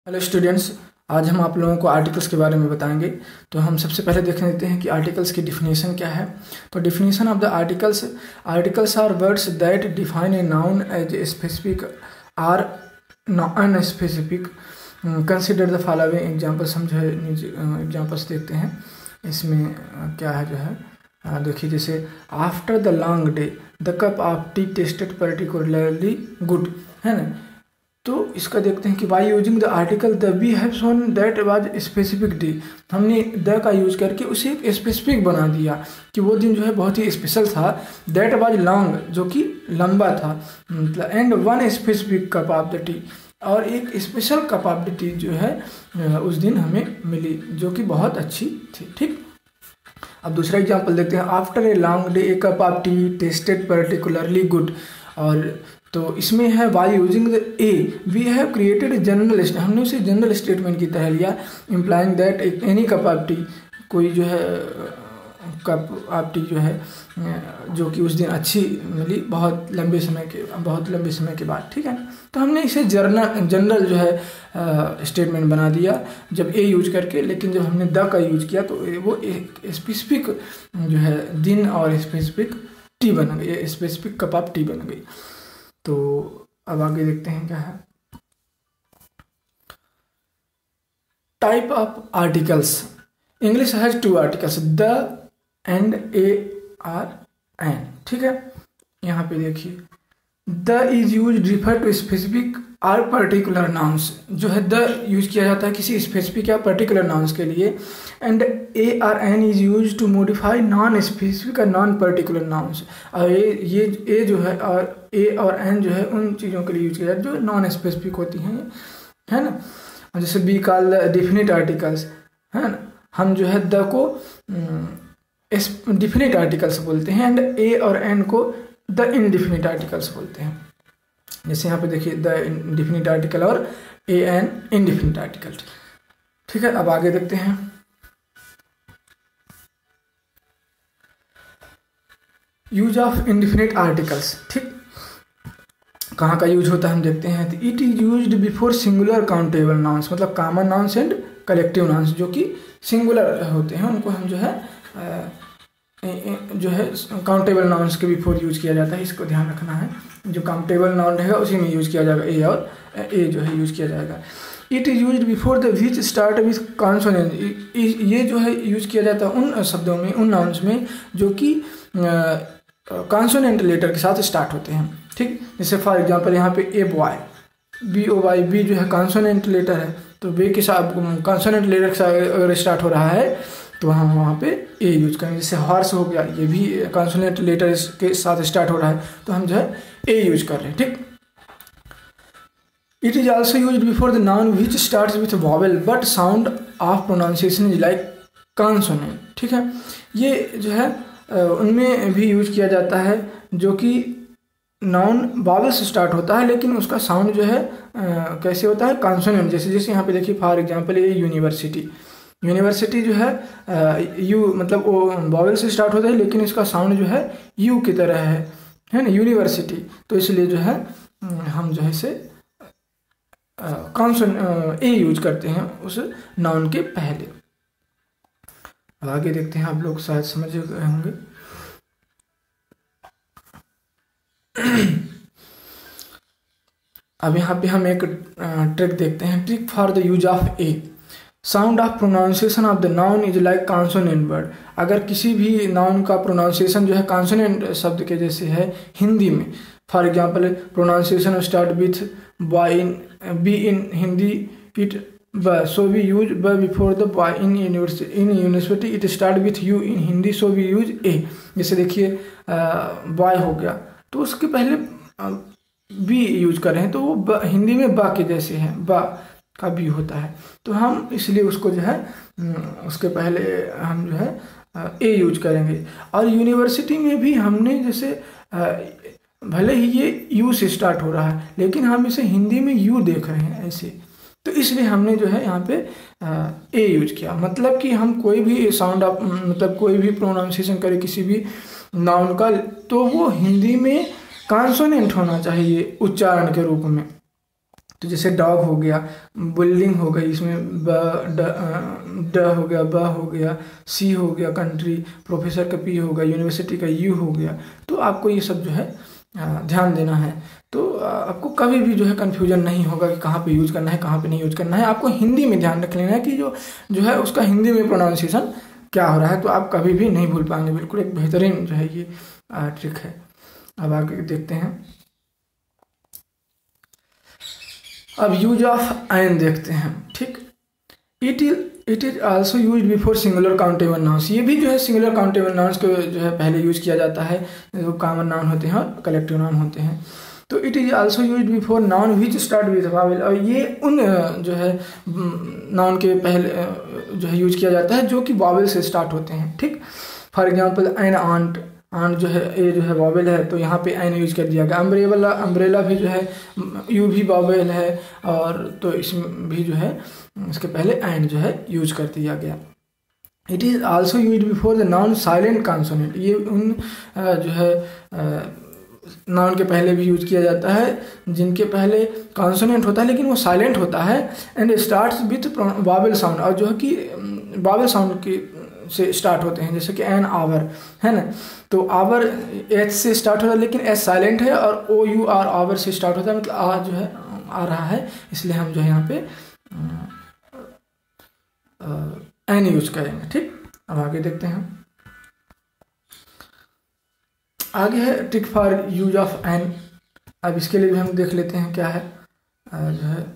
Hello students, आज हम आप लोगों को आर्टिकल्स के बारे में बताएंगे। तो हम सबसे पहले देख लेते हैं कि आर्टिकल्स की डिफिनीशन क्या है। तो definition of the articles are words that define a noun as a specific or unspecific. Consider the following examples. हम जो है एग्जांपल्स देखते हैं। इसमें क्या है जो है देखिए, जैसे after the long day the cup of tea tasted particularly good, है ना। तो इसका देखते हैं कि by using the article the we have shown that was specific day. हमने द का यूज करके उसे एक स्पेसिफिक बना दिया कि वो दिन जो है बहुत ही स्पेशल था। दैट वाज लॉन्ग, जो कि लंबा था, मतलब and one specific cup of the T, और एक special cup of the T जो है उस दिन हमें मिली, जो कि बहुत अच्छी थी। ठीक, अब दूसरा एग्जाम्पल देखते हैं। After a long day a cup of tea tasted particularly good. और तो इसमें है by using the a we have created general, हमने उसे जनरल स्टेटमेंट की तरह लिया, implying that any cup of tea, कोई जो है कप ऑफ टी जो है जो कि उस दिन अच्छी मिली बहुत लंबे समय के बाद। ठीक है, तो हमने इसे जनरल जो है स्टेटमेंट बना दिया जब ए यूज करके, लेकिन जब हमने द का यूज किया तो वो एक स्पेसिफिक जो है दिन और स्पेसिफिक टी बन गई, स्पेसिफिक कप ऑफ टी बन गई। तो अब आगे देखते हैं क्या है। Type of articles. English has two articles, the and a are an. ठीक है, यहाँ पे देखिए, the is use refer to specific or particular nouns. जो है द यूज किया जाता है किसी स्पेसिफिक या पर्टिकुलर नाउन्स के लिए, and a are an is use to modify non specific और नॉन पर्टिकुलर नाउन्स। और ये ए जो है और ए और एन जो है उन चीज़ों के लिए यूज किया जाता है जो नॉन स्पेसिफिक होती हैं, है ना। जैसे बी कॉल डिफिनिट आर्टिकल्स, है ना। हम जो है द को डिफिनिट आर्टिकल्स बोलते हैं, एंड ए और एन को द इनडिफिनिट आर्टिकल्स बोलते हैं। जैसे यहाँ पे देखिए, द डिफिनिट आर्टिकल और ए एन इनडिफिनिट आर्टिकल। ठीक है, अब आगे देखते हैं। Use of indefinite articles. ठीक, कहाँ का यूज होता है हम देखते हैं। तो it is used before singular countable nouns, मतलब common nouns and collective nouns जो कि सिंगुलर होते हैं, उनको हम जो है काउंटेबल नाउन्स के बिफोर यूज किया जाता है। इसको ध्यान रखना है, जो काउंटेबल नाउन रहेगा उसी में यूज किया जाएगा, ए और ए जो है यूज किया जाएगा। It is used before the which start with consonant. ये जो है यूज किया जाता है उन शब्दों में, उन नाउन्स में जो कि कॉन्सोनेंट लेटर के साथ स्टार्ट होते हैं। ठीक, जैसे फॉर एग्जांपल यहाँ पे a boy, B O Y, B जो है कॉन्सोनेंट लेटर है, तो बी के साथ कॉन्सोनेंट लेटर के साथ अगर स्टार्ट हो रहा है तो हम वहाँ पे ए यूज करेंगे। जैसे हॉर्स हो गया, ये भी कॉन्सोनेंट लेटर के साथ स्टार्ट हो रहा है तो हम जो है ए यूज कर रहे हैं। ठीक, it is also use before the noun which start with vowel but sound of pronunciation is like consonant. ठीक है, ये जो है उनमें भी यूज किया जाता है जो कि नाउन वॉवेल से स्टार्ट होता है, लेकिन उसका साउंड जो है कैसे होता है, कॉन्सोनेंट। जैसे यहाँ पे देखिए, फॉर एग्जांपल ये यूनिवर्सिटी जो है यू मतलब वो वॉवेल से स्टार्ट होता है, लेकिन इसका साउंड जो है यू की तरह है ना, यूनिवर्सिटी। तो इसलिए जो है हम जो है इसे ए यूज करते हैं उस नाउन के पहले। अब आगे देखते हैं, आप लोग शायद समझ गए होंगे। अब यहाँ पे हम एक ट्रिक देखते हैं। Trick for the use of A. Sound of pronunciation of the noun is like consonant word. अगर किसी भी नाउन का प्रोनाउंसिएशन जो है कॉन्सोनेंट शब्द के जैसे है हिंदी में, for example pronunciation start with boy in B in Hindi it ब, सो वी यूज ब before the boy in university it start with U in Hindi, so we use a. जैसे देखिए बॉय हो गया तो उसके पहले बी यूज कर रहे हैं, तो वो हिंदी में बा के जैसे है, बा का भी होता है, तो हम इसलिए उसको जो है उसके पहले हम जो है ए यूज करेंगे। और यूनिवर्सिटी में भी हमने जैसे भले ही ये यू से स्टार्ट हो रहा है, लेकिन हम इसे हिंदी में यू देख रहे हैं ऐसे, तो इसलिए हमने जो है यहाँ पे ए यूज किया। मतलब कि हम कोई भी साउंड मतलब कोई भी प्रोनाउंसिएशन करें किसी भी नाउन का, तो वो हिंदी में कॉन्सोनेंट होना चाहिए उच्चारण के रूप में। तो जैसे डॉग हो गया, बिल्डिंग हो गई, इसमें ड हो गया, ब हो गया, सी हो गया, कंट्री, प्रोफेसर का पी हो गया, यूनिवर्सिटी का यू हो गया। तो आपको ये सब जो है ध्यान देना है। तो आपको कभी भी जो है कन्फ्यूजन नहीं होगा कि कहाँ पे यूज करना है, कहाँ पे नहीं यूज करना है। आपको हिंदी में ध्यान रख लेना है कि जो है उसका हिंदी में प्रोनाउंसिएशन क्या हो रहा है, तो आप कभी भी नहीं भूल पाएंगे। बिल्कुल एक बेहतरीन जो है ये ट्रिक है। अब आगे देखते हैं। अब यूज ऑफ एन देखते हैं, ठीक। It is also use before singular countable nouns. ये भी जो है सिंगुलर काउंटेबल नाउन्स को जो है पहले यूज किया जाता है, जो कॉमन नाउन होते हैं और कलेक्टिव नाउन होते हैं। तो it is also use before noun which start with Wavell, और ये उन जो है नाउन के पहले जो है यूज किया जाता है जो कि वावेल से स्टार्ट होते हैं, ठीक। For example an ant, ant जो है ए जो है वावेल है, तो यहाँ पे एन यूज कर दिया गया। अम्ब्रेला, अम्ब्रेला भी जो है यू भी वावेल है, और तो इसमें भी जो है इसके पहले एन जो है यूज कर दिया गया। It is also use before the non silent consonant, ये उन जो है नाउन के पहले भी यूज किया जाता है जिनके पहले कॉन्सोनेंट होता है लेकिन वो साइलेंट होता है, and starts with Wavell sound, और जो है कि वावेल साउंड की से स्टार्ट होते हैं, जैसे कि एन आवर है ना, तो आवर एच से स्टार्ट होता है लेकिन एच साइलेंट है, और ओ यू आर आवर से स्टार्ट होता है, मतलब आ जो है आ रहा है, इसलिए हम जो है यहाँ पे एन यूज करेंगे, ठीक। अब आगे देखते हैं। आगे है trick for use of an. अब इसके लिए भी हम देख लेते हैं क्या है जो है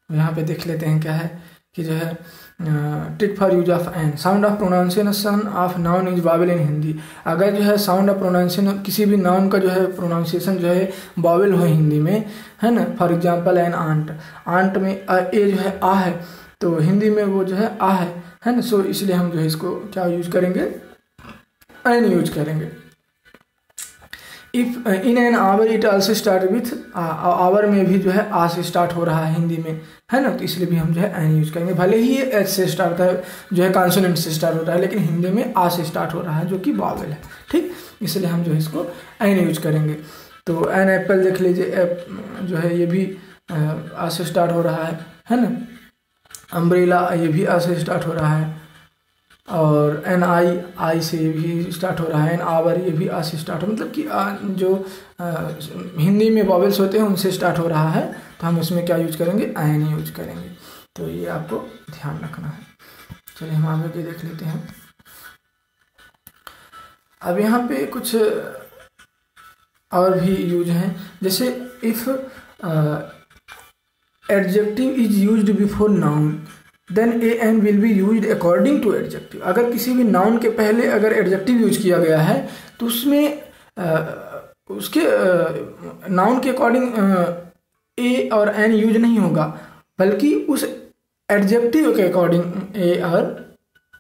यहाँ पे देख लेते हैं क्या है कि जो है trick for use of an. Sound of pronunciation of noun is vowel in Hindi. अगर जो है साउंड ऑफ प्रोनाउंसिएशन किसी भी नाउन का जो है प्रोनाउंसिएशन जो है वावेल हो हिंदी में, है ना, for example an ant, ant में ए जो है आ है, तो हिंदी में वो जो है आ है ना, सो इसलिए हम जो है इसको क्या यूज करेंगे, एन यूज करेंगे। If in an hour it also start with, hour में भी जो है आ से स्टार्ट हो रहा है हिंदी में, है ना, तो इसलिए भी हम जो है एन यूज करेंगे। भले ही ये एच से स्टार्ट होता है, जो है कॉन्सोनेंट से स्टार्ट होता है, लेकिन हिंदी में आ से स्टार्ट हो रहा है जो कि वावेल है, ठीक, इसलिए हम जो है इसको एन यूज करेंगे। तो एन एप्पल देख लीजिए, जो है ये भी आ से स्टार्ट हो रहा है ना। अम्ब्रेला ये भी आ से स्टार्ट हो रहा है, और एन आई से भी स्टार्ट हो रहा है, एन आवर ये भी आ से स्टार्ट हो, मतलब कि जो हिंदी में वॉवेल्स होते हैं उनसे स्टार्ट हो रहा है, तो हम उसमें क्या यूज करेंगे, एन यूज करेंगे। तो ये आपको ध्यान रखना है। चलिए हम आगे देख लेते हैं। अब यहाँ पे कुछ और भी यूज हैं, जैसे if adjective is used before noun then a an will be used according to adjective. अगर किसी भी नाउन के पहले अगर एडजेक्टिव यूज किया गया है तो उसमें उसके नाउन के अकॉर्डिंग ए और एन यूज नहीं होगा, बल्कि उस एडजेक्टिव के अकॉर्डिंग ए और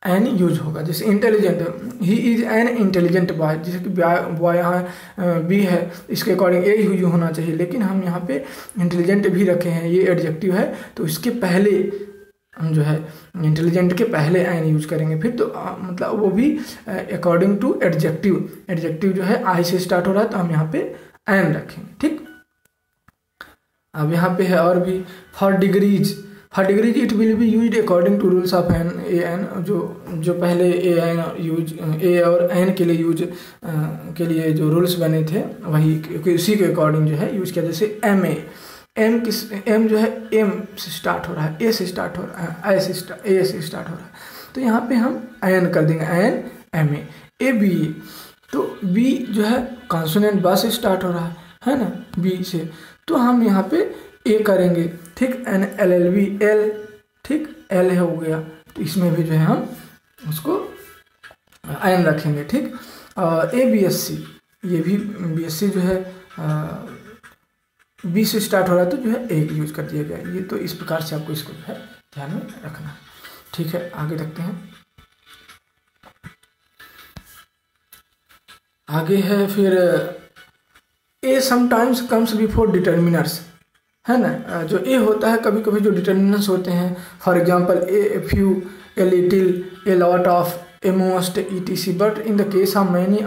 एन यूज होगा। जैसे intelligent, he is an intelligent boy, जैसे कि बॉय यहाँ बी है, इसके अकॉर्डिंग ए यूज होना चाहिए, लेकिन हम यहाँ पे इंटेलिजेंट भी रखे हैं, ये एडजेक्टिव है, तो इसके पहले हम जो है इंटेलिजेंट के पहले एन यूज करेंगे। फिर तो मतलब वो भी अकॉर्डिंग टू एडजेक्टिव, एडजेक्टिव जो है आई से स्टार्ट हो रहा है तो हम यहाँ पे एन रखेंगे, ठीक। अब यहाँ पे है और भी for degrees, for degrees it will be used according to rules of an, a an, जो पहले ए एन यूज, ए और एन के लिए यूज के लिए जो रूल्स बने थे वही उसी के अकॉर्डिंग जो है यूज किया। जैसे एम ए, एम किस, एम जो है एम से स्टार्ट हो रहा है, ए से स्टार्ट हो रहा है, ए से स्टार्ट हो रहा है, तो यहाँ पे हम एन कर देंगे, एन एम ए बी, तो बी जो है कॉन्सोनेंट बा से स्टार्ट हो रहा है ना, बी से, तो हम यहाँ पे ए करेंगे, ठीक। An L L B L, ठीक, एल है हो गया, तो इसमें भी जो है हम उसको एन रखेंगे, ठीक। और ए बी एस सी, ये भी बी एस सी जो है बी से स्टार्ट हो रहा है तो जो है ए यूज कर दिया गया। ये तो इस प्रकार से आपको इसको जो है ध्यान में रखना है, ठीक है। आगे देखते हैं। आगे है फिर ए समटाइम्स कम्स बिफोर डिटर्मिनर्स, है ना। जो ए होता है कभी कभी जो डिटर्मिनेंट्स होते हैं, for example a few, a little, a lot of, a most, ETC, but in the case of many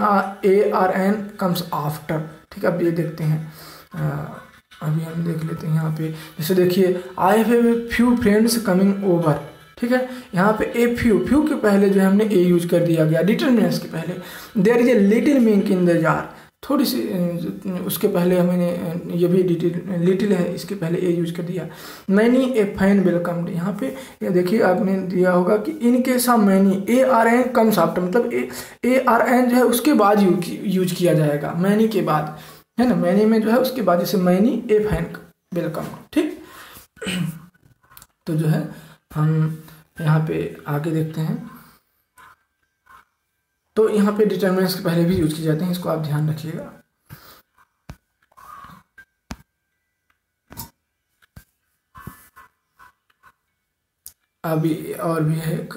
a are an comes after. ठीक है, अब ये देखते हैं, अभी हम देख लेते हैं यहाँ पे। जैसे देखिए, I have a few friends coming over. ठीक है, यहाँ पे ए फ्यू, फ्यू के पहले जो है हमने ए यूज कर दिया गया डिटर्मिनेंट्स के पहले। There is a little milk in the jar, थोड़ी सी उसके पहले हमने ये भी लिटिल है, इसके पहले ए यूज कर दिया। मैनी ए फाइन वेलकम्ड, यहाँ पे ये देखिए आपने दिया होगा कि in case of many a are an comes after, मतलब ए आर एन जो है उसके बाद यूज किया जाएगा, मैनी के बाद, है ना। मैनी में जो है उसके बाद, जैसे मैनी ए फाइन वेलकम्ड। ठीक, तो जो है हम यहाँ पे आगे देखते हैं। तो यहाँ पे डिटर्मिनेंट्स के पहले भी यूज किए जाते हैं, इसको आप ध्यान रखिएगा। अभी और भी है एक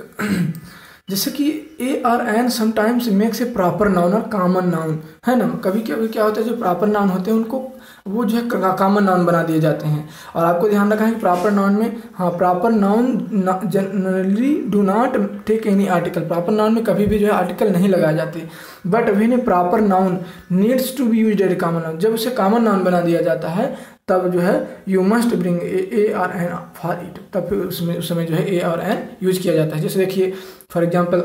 जैसे कि a are an sometimes makes a proper noun और कॉमन नाउन, है ना। कभी कभी क्या होता है, जो प्रॉपर नाउन होते हैं उनको वो जो है कॉमन नाउन बना दिए जाते हैं। और आपको ध्यान रखना है कि प्रॉपर नाउन में, हाँ, proper noun generally do not take any article, proper noun में कभी भी जो है आर्टिकल नहीं लगाए जाते। But when a proper noun needs to be used as common noun, जब उसे कॉमन नाउन बना दिया जाता है तब जो है you must bring a are N for it, तब फिर उस समय जो है ए आर एन यूज किया जाता है। जैसे देखिए, for example,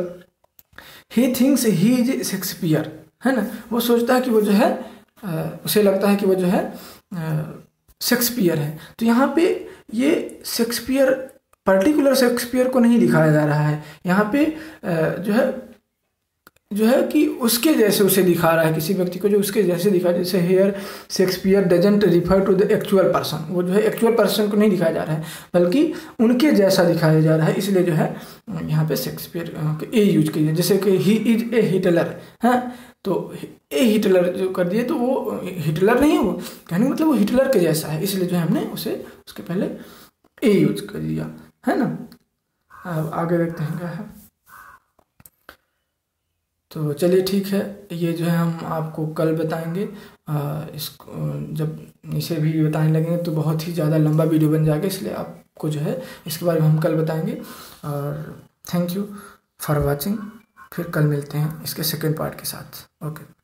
he thinks he is Shakespeare, है ना। वो सोचता है कि वो जो है उसे लगता है कि वो जो है शेक्सपियर है। तो यहाँ पे ये शेक्सपियर, पर्टिकुलर शेक्सपियर को नहीं दिखाया जा रहा है, यहाँ पे जो है कि उसके जैसे उसे दिखा रहा है, किसी व्यक्ति को जो उसके जैसे दिखा, जैसे here Shakespeare doesn't refer to the actual person, वो जो है एक्चुअल पर्सन को नहीं दिखाया जा रहा है बल्कि उनके जैसा दिखाया जा रहा है, इसलिए जो है यहाँ पे शेक्सपियर ए यूज किया। जैसे कि ही इज ए हिटलर, है, तो ए हिटलर जो कर दिए तो वो हिटलर नहीं है, वो कहने मतलब वो हिटलर के जैसा है, इसलिए जो है हमने उसे उसके पहले ए यूज कर दिया, है ना। अब आगे देखते हैं क्या है। तो चलिए ठीक है, ये जो है हम आपको कल बताएंगे। इसको जब इसे भी बताने लगेंगे तो बहुत ही ज़्यादा लंबा वीडियो बन जाएगा, इसलिए आपको जो है इसके बारे में हम कल बताएंगे। और थैंक यू फॉर वॉचिंग, फिर कल मिलते हैं इसके सेकेंड पार्ट के साथ। ओके।